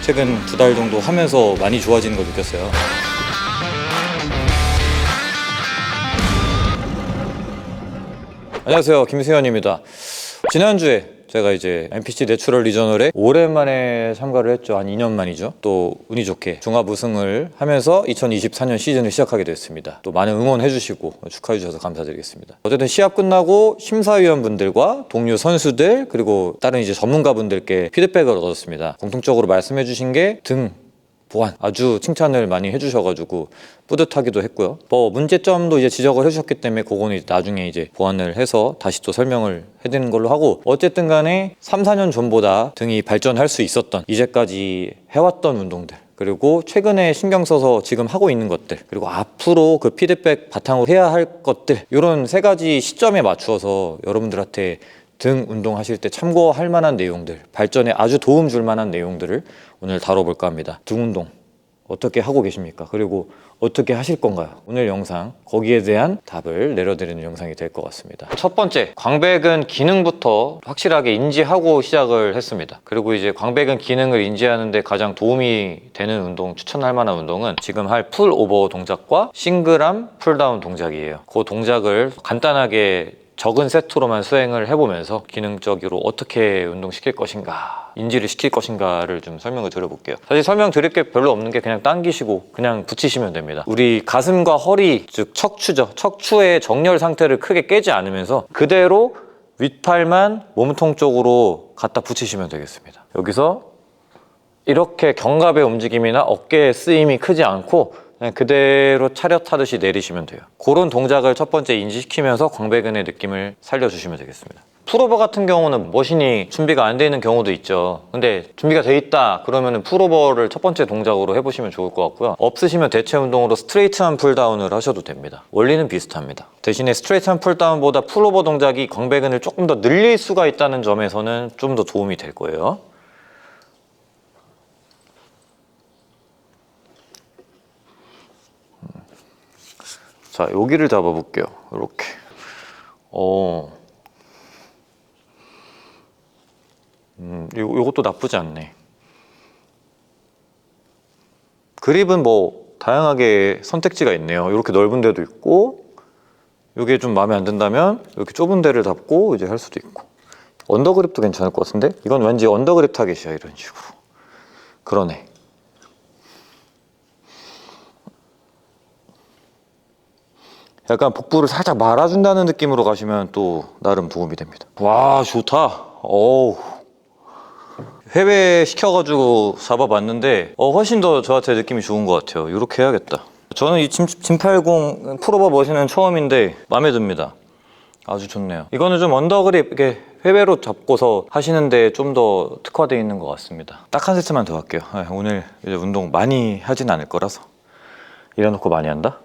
최근 2달 정도 하면서 많이 좋아지는 걸 느꼈어요. 안녕하세요, 김세현입니다. 지난주에 제가 이제 NPC 내추럴 리저널에 오랜만에 참가를 했죠. 한 2년 만이죠. 또 운이 좋게 종합 우승을 하면서 2024년 시즌을 시작하게 됐습니다. 또 많은 응원해 주시고 축하해 주셔서 감사드리겠습니다. 어쨌든 시합 끝나고 심사위원분들과 동료 선수들 그리고 다른 이제 전문가분들께 피드백을 얻었습니다. 공통적으로 말씀해 주신 게 등 보완 아주 칭찬을 많이 해주셔가지고 뿌듯하기도 했고요. 뭐 문제점도 이제 지적을 해주셨기 때문에 그거는 이제 나중에 이제 보완을 해서 다시 또 설명을 해드리는 걸로 하고, 어쨌든 간에 3, 4년 전보다 등이 발전할 수 있었던 이제까지 해왔던 운동들, 그리고 최근에 신경 써서 지금 하고 있는 것들, 그리고 앞으로 그 피드백 바탕으로 해야 할 것들, 이런 3가지 시점에 맞추어서 여러분들한테 등 운동하실 때 참고할 만한 내용들, 발전에 아주 도움 줄 만한 내용들을 오늘 다뤄볼까 합니다. 등 운동 어떻게 하고 계십니까? 그리고 어떻게 하실 건가요? 오늘 영상 거기에 대한 답을 내려드리는 영상이 될 것 같습니다. 첫 번째, 광배근 기능부터 확실하게 인지하고 시작을 했습니다. 그리고 이제 광배근 기능을 인지하는 데 가장 도움이 되는 운동, 추천할 만한 운동은 지금 할 풀 오버 동작과 싱글암 풀다운 동작이에요. 그 동작을 간단하게 적은 세트로만 수행을 해보면서 기능적으로 어떻게 운동시킬 것인가, 인지를 시킬 것인가를 좀 설명을 드려볼게요. 사실 설명드릴 게 별로 없는 게 그냥 당기시고 그냥 붙이시면 됩니다. 우리 가슴과 허리, 즉 척추죠. 척추의 정렬 상태를 크게 깨지 않으면서 그대로 윗팔만 몸통 쪽으로 갖다 붙이시면 되겠습니다. 여기서 이렇게 견갑의 움직임이나 어깨의 쓰임이 크지 않고 그냥 그대로 차렷하듯이 내리시면 돼요. 그런 동작을 첫 번째 인지시키면서 광배근의 느낌을 살려주시면 되겠습니다. 풀오버 같은 경우는 머신이 준비가 안 돼 있는 경우도 있죠. 근데 준비가 돼 있다 그러면 풀오버를 첫 번째 동작으로 해보시면 좋을 것 같고요. 없으시면 대체 운동으로 스트레이트한 풀다운을 하셔도 됩니다. 원리는 비슷합니다. 대신에 스트레이트한 풀다운보다 풀오버 동작이 광배근을 조금 더 늘릴 수가 있다는 점에서는 좀 더 도움이 될 거예요. 자, 여기를 잡아볼게요. 이렇게. 요것도 나쁘지 않네. 그립은 뭐 다양하게 선택지가 있네요. 이렇게 넓은 데도 있고, 이게 좀 마음에 안 든다면 이렇게 좁은 데를 잡고 이제 할 수도 있고. 언더그립도 괜찮을 것 같은데? 이건 왠지 언더그립 타겟이야, 이런 식으로. 그러네. 약간 복부를 살짝 말아준다는 느낌으로 가시면 또 나름 도움이 됩니다. 와, 좋다. 어우, 회배 시켜가지고 잡아봤는데 훨씬 더 저한테 느낌이 좋은 것 같아요. 이렇게 해야겠다. 저는 이 짐80 풀오버 머신은 처음인데 마음에 듭니다. 아주 좋네요. 이거는 좀 언더그립 이렇게 회배로 잡고서 하시는데 좀 더 특화되어 있는 것 같습니다. 딱 한 세트만 더 할게요. 오늘 이제 운동 많이 하진 않을 거라서. 이래놓고 많이 한다?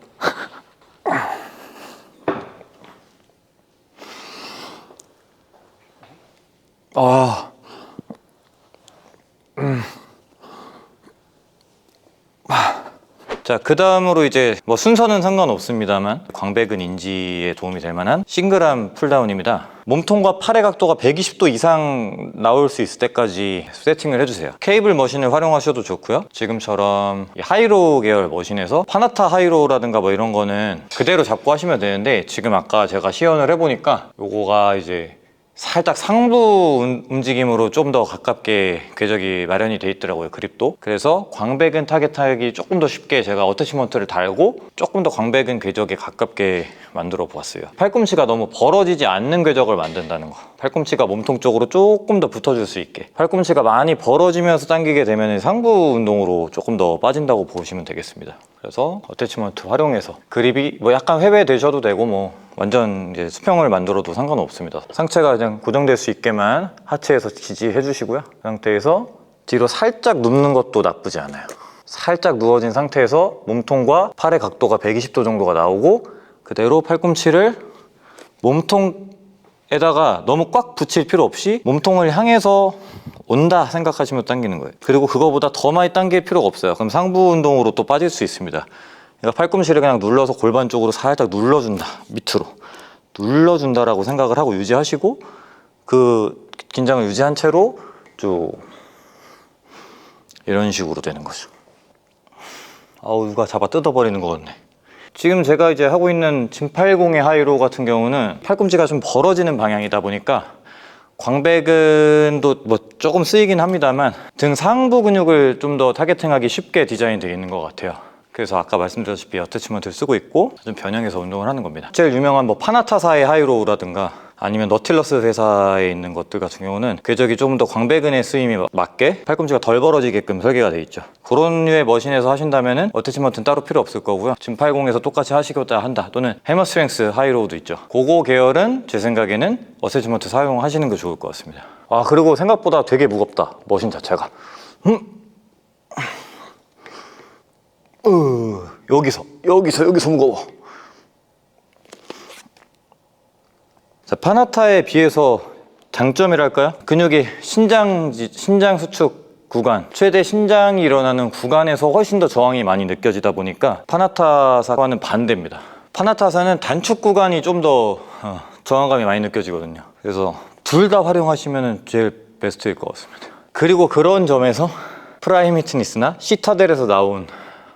자, 그 다음으로 이제 뭐 순서는 상관없습니다만 광배근 인지에 도움이 될 만한 싱글암 풀다운입니다. 몸통과 팔의 각도가 120도 이상 나올 수 있을 때까지 세팅을 해주세요. 케이블 머신을 활용하셔도 좋고요. 지금처럼 하이로 계열 머신에서 파나타 하이로라든가 뭐 이런 거는 그대로 잡고 하시면 되는데, 지금 아까 제가 시연을 해보니까 요거가 이제 살짝 상부 움직임으로 좀 더 가깝게 궤적이 마련이 돼 있더라고요, 그립도. 그래서 광배근 타겟하기 조금 더 쉽게 제가 어태치먼트를 달고 조금 더 광배근 궤적에 가깝게 만들어 보았어요. 팔꿈치가 너무 벌어지지 않는 궤적을 만든다는 거. 팔꿈치가 몸통 쪽으로 조금 더 붙어줄 수 있게. 팔꿈치가 많이 벌어지면서 당기게 되면 상부 운동으로 조금 더 빠진다고 보시면 되겠습니다. 그래서 어태치먼트 활용해서 그립이 뭐 약간 회배되셔도 되고 뭐 완전 이제 수평을 만들어도 상관없습니다. 상체가 그냥 고정될 수 있게만 하체에서 지지해 주시고요. 그 상태에서 뒤로 살짝 눕는 것도 나쁘지 않아요. 살짝 누워진 상태에서 몸통과 팔의 각도가 120도 정도가 나오고 그대로 팔꿈치를 몸통에다가 너무 꽉 붙일 필요 없이 몸통을 향해서 온다 생각하시면 당기는 거예요. 그리고 그거보다 더 많이 당길 필요가 없어요. 그럼 상부 운동으로 또 빠질 수 있습니다. 그러니까 팔꿈치를 그냥 눌러서 골반 쪽으로 살짝 눌러준다, 밑으로. 눌러준다라고 생각을 하고 유지하시고 그 긴장을 유지한 채로 쭉 이런 식으로 되는 거죠. 아우, 누가 잡아 뜯어버리는 것 같네. 지금 제가 이제 하고 있는 진80의 하이로우 같은 경우는 팔꿈치가 좀 벌어지는 방향이다 보니까 광배근도 뭐 조금 쓰이긴 합니다만 등 상부 근육을 좀 더 타겟팅하기 쉽게 디자인되어 있는 것 같아요. 그래서 아까 말씀드렸다시피 어태치먼트를 쓰고 있고 좀 변형해서 운동을 하는 겁니다. 제일 유명한 뭐 파나타사의 하이로우라든가 아니면 너틸러스 회사에 있는 것들 같은 경우는 궤적이 좀 더 광배근의 쓰임이 맞게 팔꿈치가 덜 벌어지게끔 설계가 되어 있죠. 그런 류의 머신에서 하신다면은 어태치먼트는 따로 필요 없을 거고요. 진80에서 똑같이 하시고자 한다 또는 해머스트렝스 하이로우도 있죠. 그거 계열은 제 생각에는 어태치먼트 사용하시는 게 좋을 것 같습니다. 아, 그리고 생각보다 되게 무겁다, 머신 자체가. 여기서 무거워. 자, 파나타에 비해서 장점이랄까요? 근육이 신장 수축 구간, 최대 신장이 일어나는 구간에서 훨씬 더 저항이 많이 느껴지다 보니까 파나타사와는 반대입니다. 파나타사는 단축 구간이 좀 더 저항감이 많이 느껴지거든요. 그래서 둘 다 활용하시면 제일 베스트일 것 같습니다. 그리고 그런 점에서 프라이미트니스나 시타델에서 나온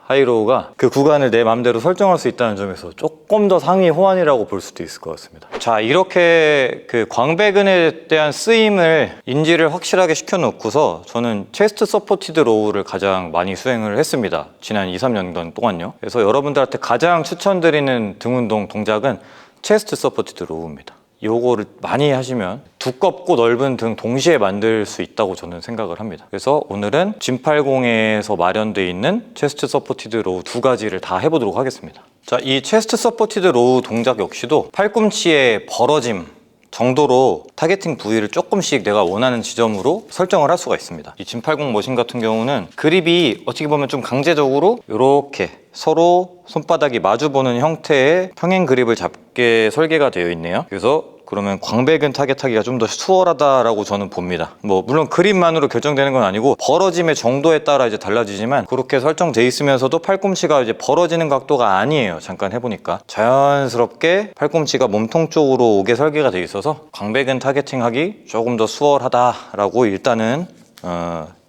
하이로우가 그 구간을 내 맘대로 설정할 수 있다는 점에서 조금 더 상위 호환이라고 볼 수도 있을 것 같습니다. 자, 이렇게 그 광배근에 대한 쓰임을 인지를 확실하게 시켜놓고서 저는 체스트 서포티드 로우를 가장 많이 수행을 했습니다. 지난 2-3년 동안요. 그래서 여러분들한테 가장 추천드리는 등 운동 동작은 체스트 서포티드 로우입니다. 요거를 많이 하시면 두껍고 넓은 등 동시에 만들 수 있다고 저는 생각을 합니다. 그래서 오늘은 진80에서 마련되어 있는 체스트 서포티드 로우 두 가지를 다 해보도록 하겠습니다. 자, 이 체스트 서포티드 로우 동작 역시도 팔꿈치의 벌어짐 정도로 타겟팅 부위를 조금씩 내가 원하는 지점으로 설정을 할 수가 있습니다. 이 진80 머신 같은 경우는 그립이 어떻게 보면 좀 강제적으로 이렇게 서로 손바닥이 마주보는 형태의 평행 그립을 잡게 설계가 되어 있네요. 그래서 그러면 광배근 타겟하기가 좀 더 수월하다라고 저는 봅니다. 뭐 물론 그립만으로 결정되는 건 아니고 벌어짐의 정도에 따라 이제 달라지지만 그렇게 설정돼 있으면서도 팔꿈치가 이제 벌어지는 각도가 아니에요. 잠깐 해보니까 자연스럽게 팔꿈치가 몸통 쪽으로 오게 설계가 되어 있어서 광배근 타겟팅하기 조금 더 수월하다라고 일단은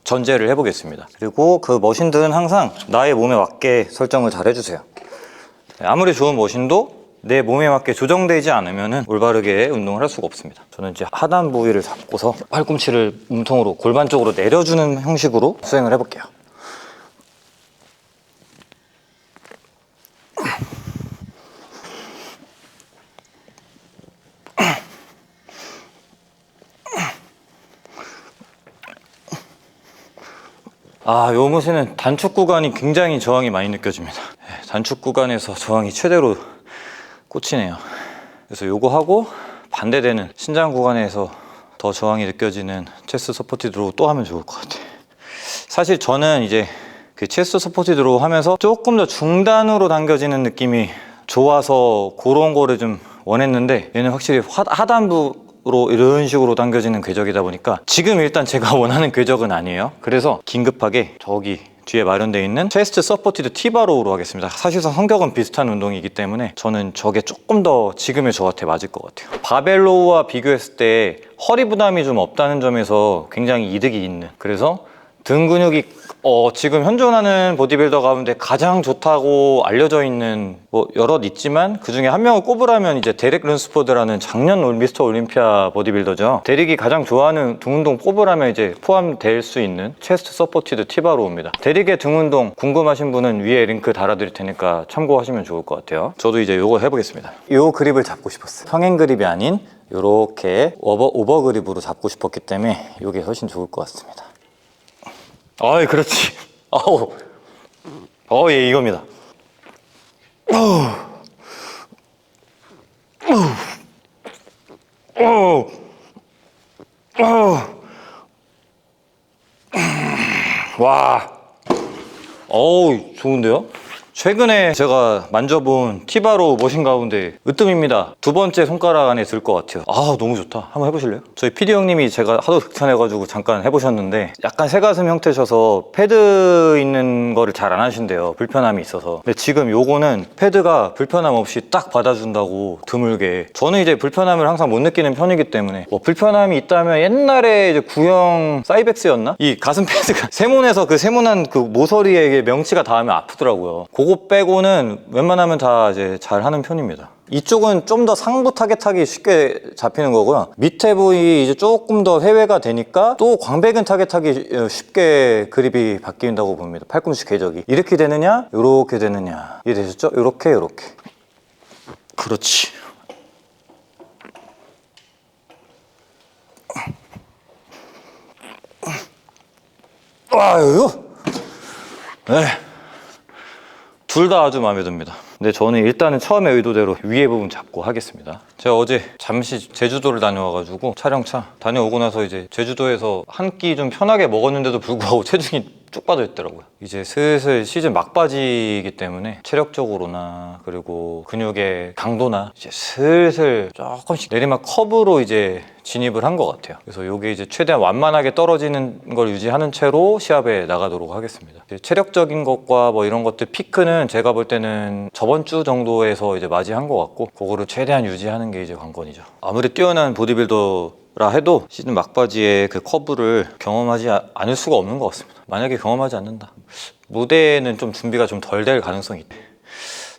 전제를 해보겠습니다. 그리고 그 머신들은 항상 나의 몸에 맞게 설정을 잘 해주세요. 아무리 좋은 머신도 내 몸에 맞게 조정되지 않으면 올바르게 운동을 할 수가 없습니다. 저는 이제 하단 부위를 잡고서 팔꿈치를 몸통으로 골반 쪽으로 내려주는 형식으로 수행을 해볼게요. 아, 요 머신은 단축 구간이 굉장히 저항이 많이 느껴집니다. 단축 구간에서 저항이 최대로 꽂히네요. 그래서 요거 하고 반대되는 신장 구간에서 더 저항이 느껴지는 체스트 서포티드로 또 하면 좋을 것 같아요. 사실 저는 이제 그 체스트 서포티드로 하면서 조금 더 중단으로 당겨지는 느낌이 좋아서 그런 거를 좀 원했는데 얘는 확실히 하단부로 이런 식으로 당겨지는 궤적이다 보니까 지금 일단 제가 원하는 궤적은 아니에요. 그래서 긴급하게 저기 뒤에 마련되어 있는 체스트 서포티드 T바로우로 하겠습니다. 사실상 성격은 비슷한 운동이기 때문에 저는 저게 조금 더 지금의 저한테 맞을 것 같아요. 바벨로우와 비교했을 때 허리 부담이 좀 없다는 점에서 굉장히 이득이 있는, 그래서 등 근육이 지금 현존하는 보디빌더 가운데 가장 좋다고 알려져 있는 뭐 여럿 있지만 그 중에 한 명을 꼽으라면 이제 데렉 룬스포드라는 작년 미스터 올림피아 보디빌더죠. 데릭이 가장 좋아하는 등 운동 꼽으라면 이제 포함될 수 있는 체스트 서포티드 T바로우입니다. 데릭의 등 운동 궁금하신 분은 위에 링크 달아드릴 테니까 참고하시면 좋을 것 같아요. 저도 이제 이거 해보겠습니다. 이 그립을 잡고 싶었어요. 평행 그립이 아닌 이렇게 오버 그립으로 잡고 싶었기 때문에 이게 훨씬 좋을 것 같습니다. 아이, 그렇지. 예, 이겁니다. 와. 좋은데요? 최근에 제가 만져본 티바로 머신 가운데 으뜸입니다. 두 번째 손가락 안에 들 것 같아요. 아, 너무 좋다. 한번 해보실래요? 저희 PD 형님이 제가 하도 극찬해가지고 잠깐 해보셨는데 약간 새가슴 형태셔서 패드 있는 거를 잘 안 하신대요. 불편함이 있어서. 근데 지금 요거는 패드가 불편함 없이 딱 받아준다고 드물게. 저는 이제 불편함을 항상 못 느끼는 편이기 때문에 뭐 불편함이 있다면 옛날에 이제 구형 사이벡스였나? 이 가슴 패드가 세모내서 그 세모난 그 모서리에 명치가 닿으면 아프더라고요. 그거 빼고는 웬만하면 다 이제 잘 하는 편입니다. 이쪽은 좀 더 상부 타겟하기 쉽게 잡히는 거고요. 밑에 부위 이제 조금 더 회외가 되니까 또 광배근 타겟하기 쉽게 그립이 바뀐다고 봅니다. 팔꿈치 궤적이. 이렇게 되느냐? 이렇게 되느냐. 이해되셨죠? 이렇게. 그렇지. 아유. 네. 둘 다 아주 마음에 듭니다. 근데 저는 일단은 처음에 의도대로 위에 부분 잡고 하겠습니다. 제가 어제 잠시 제주도를 다녀와가지고 촬영차 다녀오고 나서 이제 제주도에서 한 끼 좀 편하게 먹었는데도 불구하고 체중이 쭉 빠져있더라고요. 이제 슬슬 시즌 막바지이기 때문에 체력적으로나 그리고 근육의 강도나 이제 슬슬 조금씩 내리막 커브로 이제 진입을 한 것 같아요. 그래서 이게 이제 최대한 완만하게 떨어지는 걸 유지하는 채로 시합에 나가도록 하겠습니다. 체력적인 것과 뭐 이런 것들 피크는 제가 볼 때는 저번 주 정도에서 이제 맞이한 것 같고 그거를 최대한 유지하는 게 이제 관건이죠. 아무리 뛰어난 보디빌더라 해도 시즌 막바지에 그 커브를 경험하지 않을 수가 없는 것 같습니다. 만약에 경험하지 않는다, 무대에는 좀 준비가 좀 덜 될 가능성이 있대.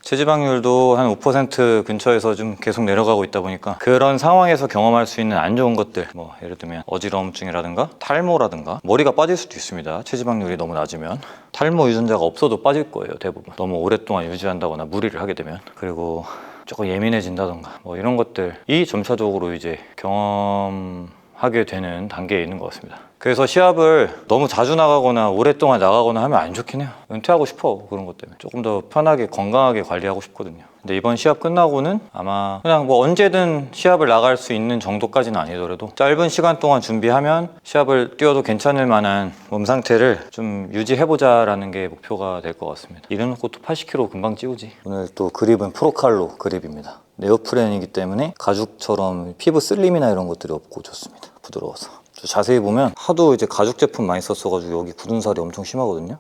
체지방률도 한 5% 근처에서 좀 계속 내려가고 있다 보니까 그런 상황에서 경험할 수 있는 안 좋은 것들, 뭐 예를 들면 어지러움증이라든가 탈모라든가 머리가 빠질 수도 있습니다. 체지방률이 너무 낮으면. 탈모 유전자가 없어도 빠질 거예요, 대부분. 너무 오랫동안 유지한다거나 무리를 하게 되면. 그리고 조금 예민해진다던가 뭐 이런 것들이 점차적으로 이제 경험하게 되는 단계에 있는 것 같습니다. 그래서 시합을 너무 자주 나가거나 오랫동안 나가거나 하면 안 좋긴 해요. 은퇴하고 싶어, 그런 것 때문에. 조금 더 편하게 건강하게 관리하고 싶거든요. 근데 이번 시합 끝나고는 아마 그냥 뭐 언제든 시합을 나갈 수 있는 정도까지는 아니더라도 짧은 시간 동안 준비하면 시합을 뛰어도 괜찮을 만한 몸 상태를 좀 유지해보자 라는 게 목표가 될 것 같습니다. 이래놓고 또 80kg 금방 찌우지. 오늘 또 그립은 프로칼로 그립입니다. 네오프렌이기 때문에 가죽처럼 피부 슬림이나 이런 것들이 없고 좋습니다. 부드러워서. 자세히 보면 하도 이제 가죽 제품 많이 썼어가지고 여기 굳은 살이 엄청 심하거든요.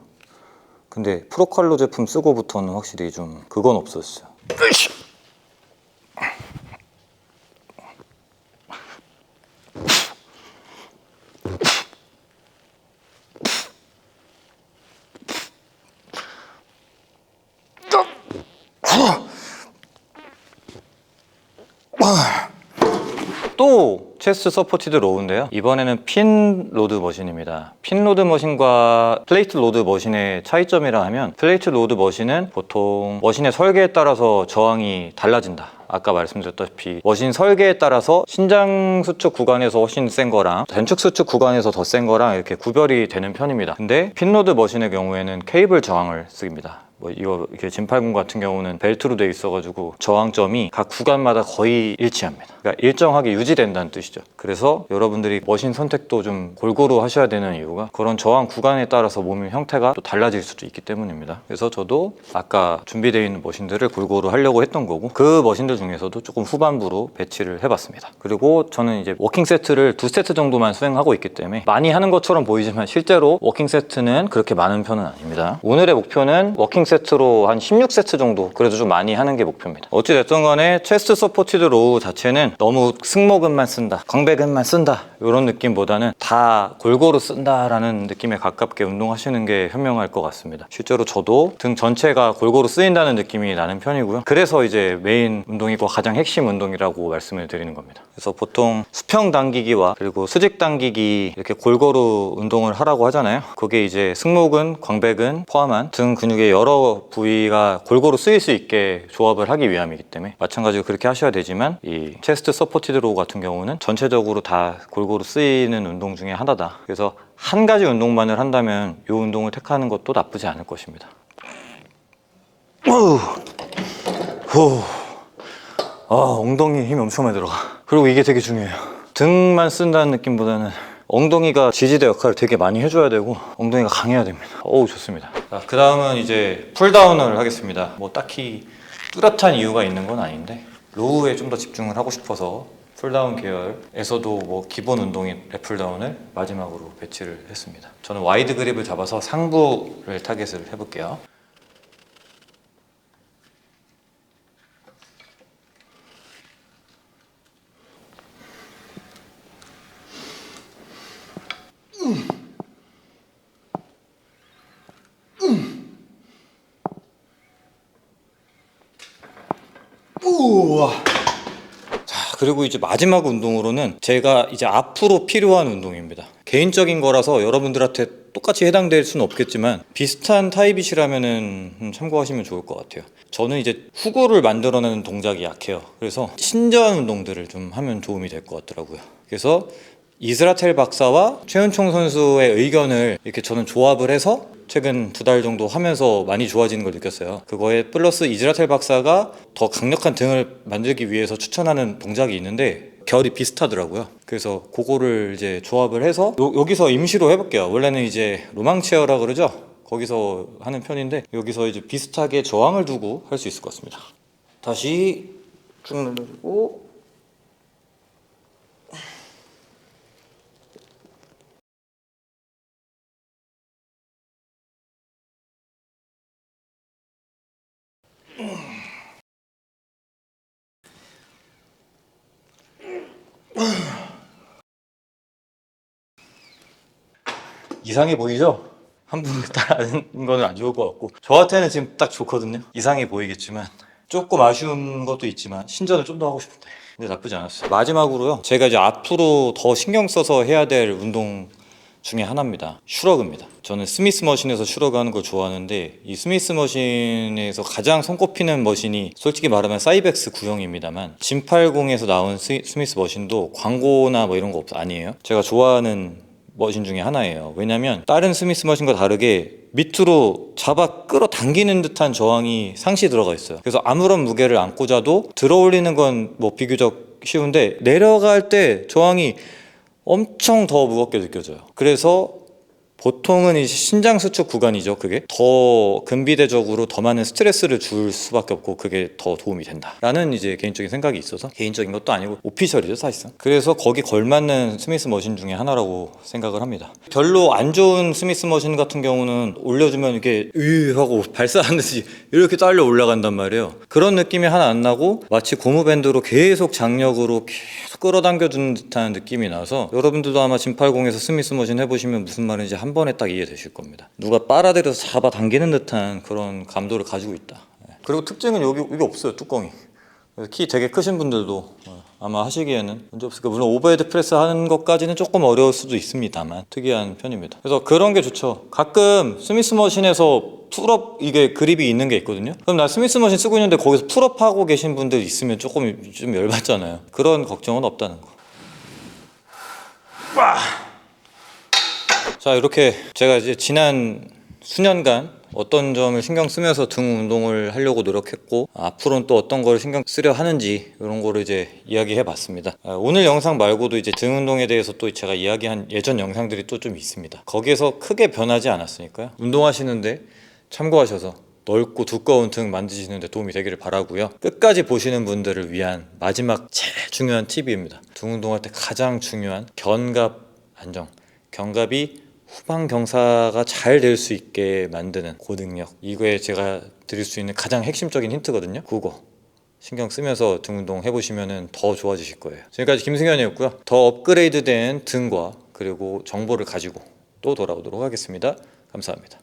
근데 프로칼로 제품 쓰고부터는 확실히 좀 그건 없었어요. 또 체스트 서포티드 로우인데요. 이번에는 핀 로드 머신입니다. 핀 로드 머신과 플레이트 로드 머신의 차이점이라 하면 플레이트 로드 머신은 보통 머신의 설계에 따라서 저항이 달라진다. 아까 말씀드렸다시피 머신 설계에 따라서 신장 수축 구간에서 훨씬 센 거랑 전축 수축 구간에서 더 센 거랑 이렇게 구별이 되는 편입니다. 근데 핀로드 머신의 경우에는 케이블 저항을 씁니다. 뭐 이거 이렇게 진팔군 같은 경우는 벨트로 돼 있어가지고 저항점이 각 구간마다 거의 일치합니다. 그러니까 일정하게 유지된다는 뜻이죠. 그래서 여러분들이 머신 선택도 좀 골고루 하셔야 되는 이유가 그런 저항 구간에 따라서 몸의 형태가 또 달라질 수도 있기 때문입니다. 그래서 저도 아까 준비되어 있는 머신들을 골고루 하려고 했던 거고 그 머신들 중에서도 조금 후반부로 배치를 해봤습니다. 그리고 저는 이제 워킹 세트를 2세트 정도만 수행하고 있기 때문에 많이 하는 것처럼 보이지만 실제로 워킹 세트는 그렇게 많은 편은 아닙니다. 오늘의 목표는 워킹 세트로 한 16세트 정도 그래도 좀 많이 하는 게 목표입니다. 어찌됐든 간에 체스트 서포티드 로우 자체는 너무 승모근만 쓴다, 광배근만 쓴다 이런 느낌보다는 다 골고루 쓴다라는 느낌에 가깝게 운동하시는 게 현명할 것 같습니다. 실제로 저도 등 전체가 골고루 쓰인다는 느낌이 나는 편이고요. 그래서 이제 메인 운동이고 가장 핵심 운동이라고 말씀을 드리는 겁니다. 그래서 보통 수평 당기기와 그리고 수직 당기기 이렇게 골고루 운동을 하라고 하잖아요. 그게 이제 승모근, 광배근 포함한 등 근육의 여러 부위가 골고루 쓰일 수 있게 조합을 하기 위함이기 때문에 마찬가지로 그렇게 하셔야 되지만 이 체스트 서포티드 로우 같은 경우는 전체적으로 다 골고루 쓰이는 운동 중에 하나다. 그래서 한 가지 운동만을 한다면 이 운동을 택하는 것도 나쁘지 않을 것입니다. 엉덩이에 힘이 엄청 많이 들어가. 그리고 이게 되게 중요해요. 등만 쓴다는 느낌보다는 엉덩이가 지지대 역할을 되게 많이 해줘야 되고 엉덩이가 강해야 됩니다. 어우, 좋습니다. 자, 그 다음은 이제 풀다운을 하겠습니다. 뭐 딱히 뚜렷한 이유가 있는 건 아닌데 로우에 좀 더 집중을 하고 싶어서 풀다운 계열에서도 뭐 기본 운동인 랩풀다운을 마지막으로 배치를 했습니다. 저는 와이드 그립을 잡아서 상부를 타겟을 해볼게요. 우와. 자, 그리고 이제 마지막 운동으로는 제가 이제 앞으로 필요한 운동입니다. 개인적인 거라서 여러분들한테 똑같이 해당될 수는 없겠지만 비슷한 타입이시라면은 참고하시면 좋을 것 같아요. 저는 이제 후구를 만들어내는 동작이 약해요. 그래서 신전 운동들을 좀 하면 도움이 될 것 같더라고요. 그래서 이스라텔 박사와 최은총 선수의 의견을 이렇게 저는 조합을 해서 최근 2달 정도 하면서 많이 좋아지는 걸 느꼈어요. 그거에 플러스 이스라텔 박사가 더 강력한 등을 만들기 위해서 추천하는 동작이 있는데 결이 비슷하더라고요. 그래서 그거를 이제 조합을 해서 여기서 임시로 해볼게요. 원래는 이제 로망체어라 그러죠. 거기서 하는 편인데 여기서 이제 비슷하게 저항을 두고 할 수 있을 것 같습니다. 다시 쭉 늘려주고 이상해 보이죠? 한 분 따라하는 거는 안 좋을 것 같고 저한테는 지금 딱 좋거든요. 이상해 보이겠지만 조금 아쉬운 것도 있지만 신전을 좀 더 하고 싶은데 근데 나쁘지 않았어요. 마지막으로요, 제가 이제 앞으로 더 신경 써서 해야 될 운동 중에 하나입니다. 슈러그입니다. 저는 스미스 머신에서 슈러그 하는 걸 좋아하는데 이 스미스 머신에서 가장 손꼽히는 머신이 솔직히 말하면 사이벡스 구형입니다만 짐80에서 나온 스미스 머신도 광고나 뭐 이런 거 아니에요. 제가 좋아하는 머신 중에 하나예요. 왜냐면 다른 스미스 머신과 다르게 밑으로 잡아 끌어당기는 듯한 저항이 상시 들어가 있어요. 그래서 아무런 무게를 안 꽂아도 들어 올리는 건 뭐 비교적 쉬운데 내려갈 때 저항이 엄청 더 무겁게 느껴져요. 그래서 보통은 이 신장 수축 구간이죠. 그게 더 근비대적으로 더 많은 스트레스를 줄 수밖에 없고 그게 더 도움이 된다라는 이제 개인적인 생각이 있어서, 개인적인 것도 아니고 오피셜이죠 사실상. 그래서 거기 걸맞는 스미스 머신 중에 하나라고 생각을 합니다. 별로 안 좋은 스미스 머신 같은 경우는 올려주면 이렇게 으 하고 발사하듯이 이렇게 딸려 올라간단 말이에요. 그런 느낌이 하나 안 나고 마치 고무밴드로 계속 장력으로 계속 끌어당겨주는 듯한 느낌이 나서 여러분들도 아마 짐80에서 스미스 머신 해보시면 무슨 말인지 한 번에 딱 이해되실 겁니다. 누가 빨아들여서 잡아당기는 듯한 그런 감도를 가지고 있다. 그리고 특징은 여기 없어요, 뚜껑이. 그래서 키 되게 크신 분들도 아마 하시기에는 문제 없을 거예요. 물론 오버헤드 프레스 하는 것까지는 조금 어려울 수도 있습니다만 특이한 편입니다. 그래서 그런 게 좋죠. 가끔 스미스 머신에서 풀업 이게 그립이 있는 게 있거든요. 그럼 나 스미스 머신 쓰고 있는데 거기서 풀업 하고 계신 분들 있으면 조금 좀 열받잖아요. 그런 걱정은 없다는 거. 자, 이렇게 제가 이제 지난 수년간 어떤 점을 신경 쓰면서 등 운동을 하려고 노력했고 앞으로는 또 어떤 걸 신경 쓰려 하는지 이런 거를 이제 이야기해 봤습니다. 오늘 영상 말고도 이제 등 운동에 대해서 또 제가 이야기한 예전 영상들이 또 좀 있습니다. 거기에서 크게 변하지 않았으니까요. 운동하시는데 참고하셔서 넓고 두꺼운 등 만드시는데 도움이 되기를 바라고요. 끝까지 보시는 분들을 위한 마지막 제일 중요한 팁입니다. 등 운동할 때 가장 중요한 견갑 안정. 견갑이 후방 경사가 잘 될 수 있게 만드는 고등력, 이거에 제가 드릴 수 있는 가장 핵심적인 힌트거든요. 그거 신경 쓰면서 등 운동 해보시면 더 좋아지실 거예요. 지금까지 김승현이었고요. 더 업그레이드된 등과 그리고 정보를 가지고 또 돌아오도록 하겠습니다. 감사합니다.